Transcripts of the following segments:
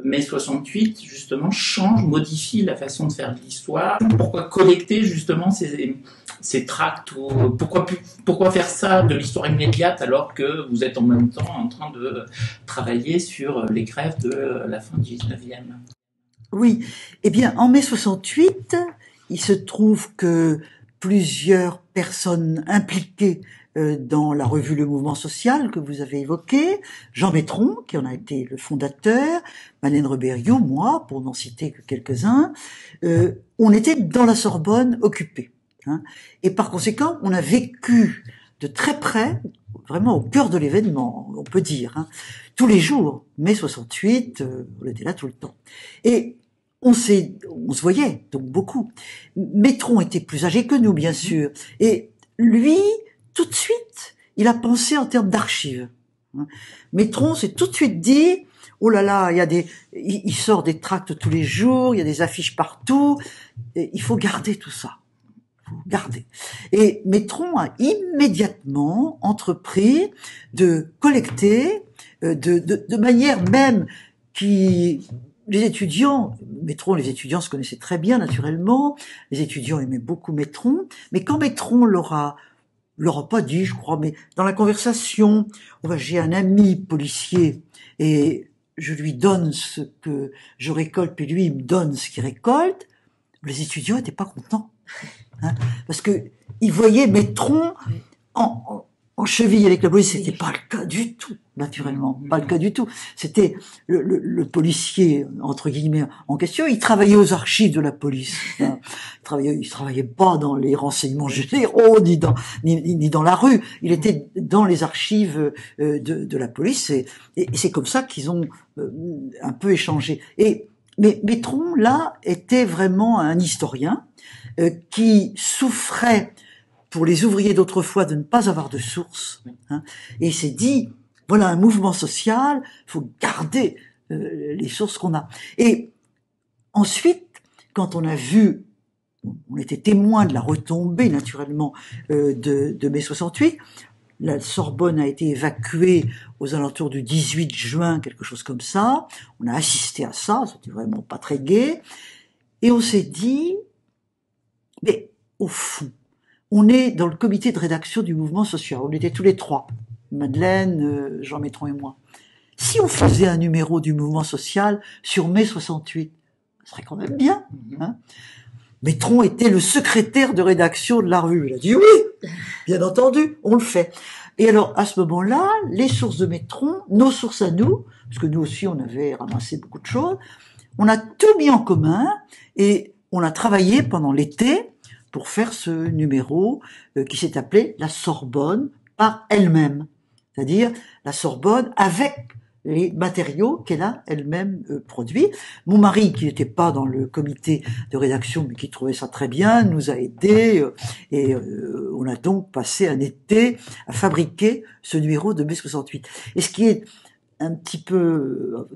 mai 68, justement, change, modifie la façon de faire de l'histoire. Pourquoi collecter, justement, ces tracts ou pourquoi faire ça de l'histoire immédiate alors que vous êtes en même temps en train de travailler sur les grèves de la fin du 19e? Oui. Eh bien, en mai 68, il se trouve que plusieurs personnes impliquées dans la revue Le Mouvement Social que vous avez évoqué, Jean Métron, qui en a été le fondateur, Malène Rebériou, moi, pour n'en citer que quelques-uns, on était dans la Sorbonne occupée. Hein, et par conséquent, on a vécu de très près, vraiment au cœur de l'événement, on peut dire, hein, tous les jours, mai 68, on était là tout le temps. Et on se voyait, donc beaucoup. Métron était plus âgé que nous, bien sûr. Et lui, tout de suite, il a pensé en termes d'archives. Métron s'est tout de suite dit, oh là là, il sort des tracts tous les jours, il y a des affiches partout, et il faut garder tout ça. Garder. Et Métron a immédiatement entrepris de collecter, de manière même qui, les étudiants se connaissaient très bien naturellement, les étudiants aimaient beaucoup Métron, mais quand Métron leur a pas dit, je crois, mais dans la conversation, j'ai un ami policier et je lui donne ce que je récolte, puis lui il me donne ce qu'il récolte, les étudiants étaient pas contents. Hein, parce que ils voyaient Métron en cheville avec la police. C'était pas le cas du tout, naturellement, pas le cas du tout. C'était le policier entre guillemets en question. Il travaillait aux archives de la police. Hein. Il travaillait pas dans les renseignements généraux ni dans la rue. Il était dans les archives de la police et c'est comme ça qu'ils ont un peu échangé. Mais Métron là était vraiment un historien qui souffrait pour les ouvriers d'autrefois de ne pas avoir de source, hein, et il s'est dit, voilà un mouvement social, il faut garder les sources qu'on a. Et ensuite, quand on a vu, on était témoin de la retombée naturellement de mai 68, la Sorbonne a été évacuée aux alentours du 18 juin, quelque chose comme ça, on a assisté à ça, c'était vraiment pas très gai, et on s'est dit, mais au fond, on est dans le comité de rédaction du mouvement social. On était tous les trois, Madeleine, Jean Métron et moi. Si on faisait un numéro du mouvement social sur mai 68, ce serait quand même bien. Hein. Métron était le secrétaire de rédaction de la revue. Il a dit oui, bien entendu, on le fait. Et alors, à ce moment-là, les sources de Métron, nos sources à nous, parce que nous aussi, on avait ramassé beaucoup de choses, on a tout mis en commun et on a travaillé pendant l'été pour faire ce numéro qui s'est appelé La Sorbonne par elle-même. C'est-à-dire la Sorbonne avec les matériaux qu'elle a elle-même produits. Mon mari, qui n'était pas dans le comité de rédaction, mais qui trouvait ça très bien, nous a aidés et on a donc passé un été à fabriquer ce numéro de mai 68. Et ce qui est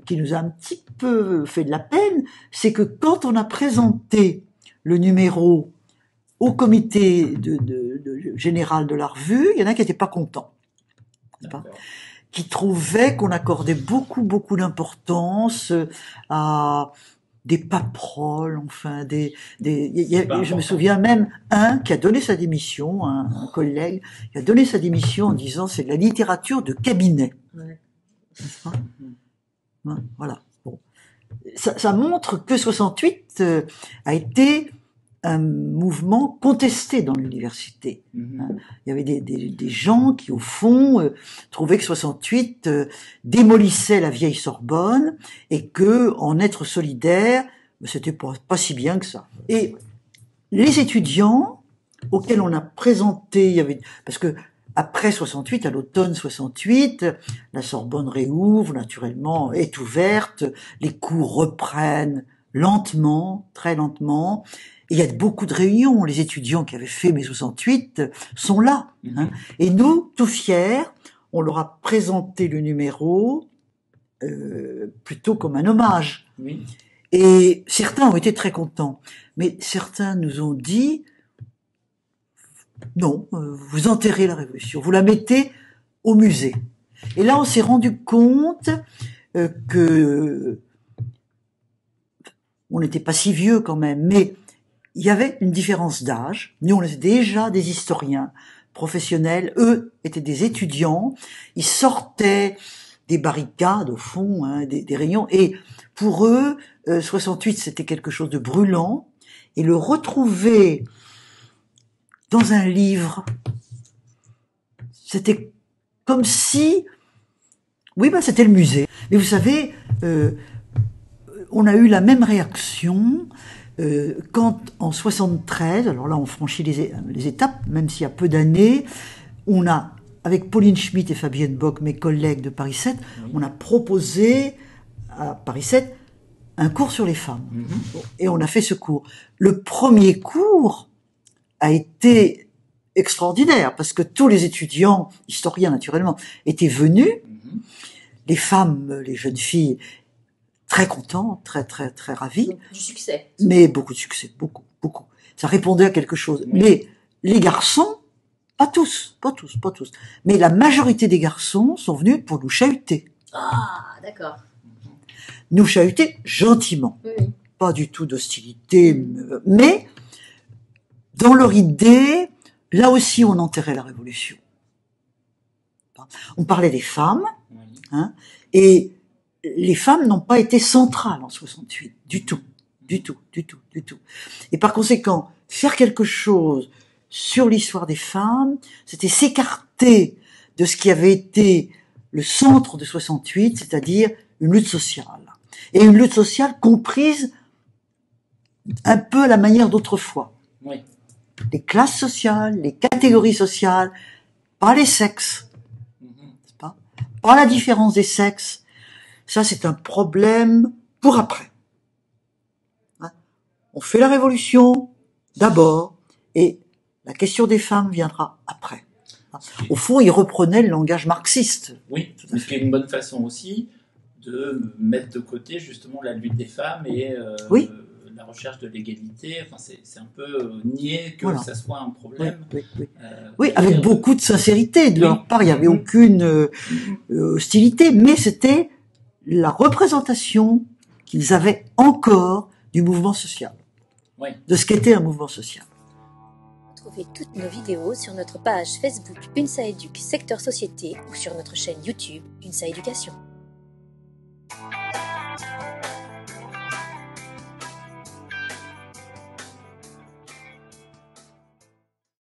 qui nous a un petit peu fait de la peine, c'est que quand on a présenté le numéro au comité général de la revue, il y en a qui n'étaient pas contents, qui trouvaient qu'on accordait beaucoup d'importance à des paperoles, enfin je me souviens même un qui a donné sa démission, un collègue qui a donné sa démission en disant c'est de la littérature de cabinet. Ouais. Voilà. Bon. Ça montre que 68 a été un mouvement contesté dans l'université. Il y avait des gens qui, au fond, trouvaient que 68 démolissait la vieille Sorbonne et que en être solidaire, c'était pas si bien que ça. Et les étudiants auxquels on a présenté, parce que après 68, à l'automne 68, la Sorbonne réouvre, naturellement, est ouverte, les cours reprennent lentement, très lentement. Et il y a beaucoup de réunions. Les étudiants qui avaient fait mai 68 sont là. Hein. Et nous, tout fiers, on leur a présenté le numéro plutôt comme un hommage. Oui. Et certains ont été très contents. Mais certains nous ont dit, non, vous enterrez la Révolution, vous la mettez au musée. Et là, on s'est rendu compte que on n'était pas si vieux quand même, mais il y avait une différence d'âge. Nous, on était déjà des historiens professionnels, eux étaient des étudiants, ils sortaient des barricades au fond, hein, des réunions, et pour eux, 68 c'était quelque chose de brûlant, et le retrouver dans un livre, c'était comme si, oui, ben c'était le musée. Mais vous savez, on a eu la même réaction quand en 73, alors là on franchit les étapes, même s'il y a peu d'années, on a, avec Pauline Schmitt et Fabienne Bock, mes collègues de Paris 7, on a proposé à Paris 7 un cours sur les femmes. Et on a fait ce cours. Le premier cours a été extraordinaire, parce que tous les étudiants, historiens naturellement, étaient venus, les femmes, les jeunes filles, très contentes, très ravies. Donc, du succès. Mais beaucoup de succès, beaucoup. Ça répondait à quelque chose. Oui. Mais les garçons, pas tous. Mais la majorité des garçons sont venus pour nous chahuter. Ah, d'accord. Nous chahuter gentiment. Oui. Pas du tout d'hostilité, mais dans leur idée, là aussi on enterrait la révolution. On parlait des femmes, hein, et les femmes n'ont pas été centrales en 68, du tout. Et par conséquent, faire quelque chose sur l'histoire des femmes, c'était s'écarter de ce qui avait été le centre de 68, c'est-à-dire une lutte sociale. Et une lutte sociale comprise un peu à la manière d'autrefois. Oui. Les classes sociales, les catégories sociales, pas les sexes, pas la différence des sexes. Ça, c'est un problème pour après. Hein? On fait la révolution d'abord, et la question des femmes viendra après. Au fond, il reprenait le langage marxiste. Oui, ce qui est une bonne façon aussi de mettre de côté justement la lutte des femmes et oui. La recherche de l'égalité. Enfin, c'est un peu nier que ça soit un problème. Oui, avec beaucoup de sincérité de leur part. Il n'y avait aucune hostilité, mais c'était la représentation qu'ils avaient encore du mouvement social, de ce qu'était un mouvement social. Retrouvez toutes nos vidéos sur notre page Facebook UNSA Éduc Secteur Société ou sur notre chaîne YouTube UNSA Éducation.